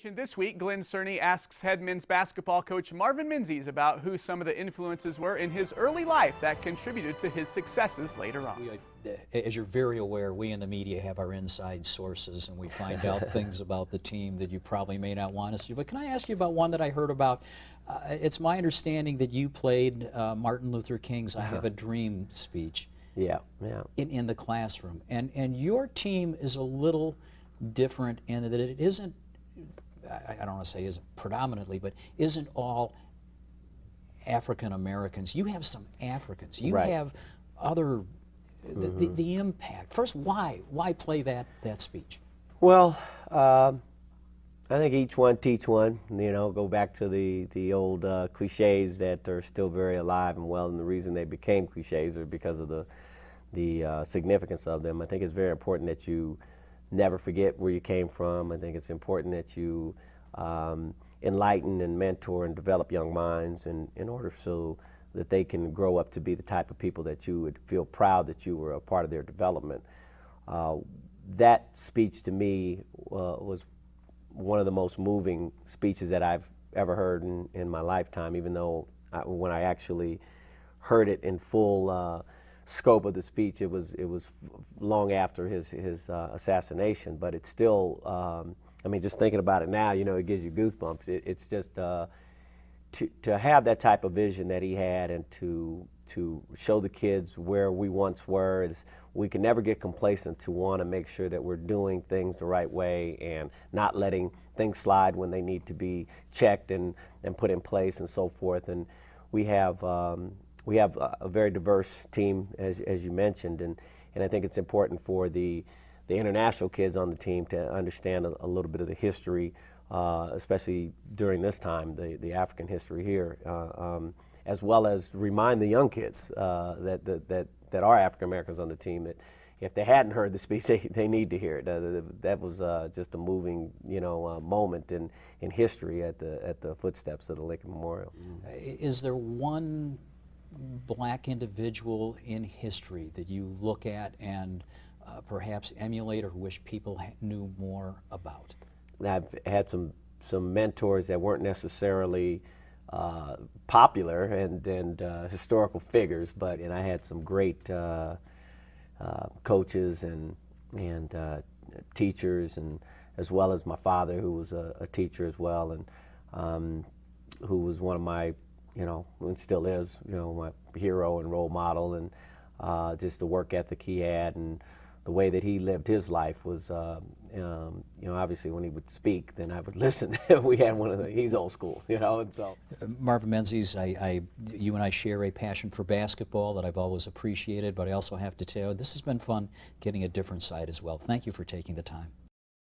This week, Glenn Cerny asks head men's basketball coach Marvin Menzies about who some of the influences were in his early life that contributed to his successes later on. As you're very aware, we in the media have our inside sources, and we find out things about the team that you probably may not want us to. But can I ask you about one that I heard about? It's my understanding that you played Martin Luther King's "I Have a Dream" speech. Yeah. In the classroom, and your team is a little different in that it isn't. I don't want to say isn't predominantly, but isn't all African Americans. You have some Africans. You Right. have other, the impact. First, why play that speech? Well, I think each one teach one. You know, go back to the old cliches that are still very alive and well, and the reason they became cliches are because of the significance of them. I think it's very important that you never forget where you came from. I think it's important that you enlighten and mentor and develop young minds in order so that they can grow up to be the type of people that you would feel proud that you were a part of their development. That speech to me was one of the most moving speeches that I've ever heard in my lifetime, even though when I actually heard it in full scope of the speech, it was long after his assassination, but it's still, I mean, just thinking about it now, you know, it gives you goosebumps. It's just to have that type of vision that he had, and to show the kids where we once were. Is we can never get complacent to want to make sure that we're doing things the right way and not letting things slide when they need to be checked and put in place and so forth. And we have a very diverse team, as you mentioned, and I think it's important for the international kids on the team to understand a little bit of the history, especially during this time, the African history here, as well as remind the young kids that are African Americans on the team that if they hadn't heard the speech, they need to hear it. That was just a moving, moment in history at the footsteps of the Lincoln Memorial. Is there one black individual in history that you look at and perhaps emulate or wish people knew more about? I've had some mentors that weren't necessarily popular and historical figures, and I had some great coaches and teachers, and as well as my father, who was a teacher as well, and who was one of my, and still is, my hero and role model, and just the work ethic he had and the way that he lived his life was, obviously when he would speak, then I would listen. We had he's old school, and so. Marvin Menzies, you and I share a passion for basketball that I've always appreciated, but I also have to tell you, this has been fun getting a different side as well. Thank you for taking the time.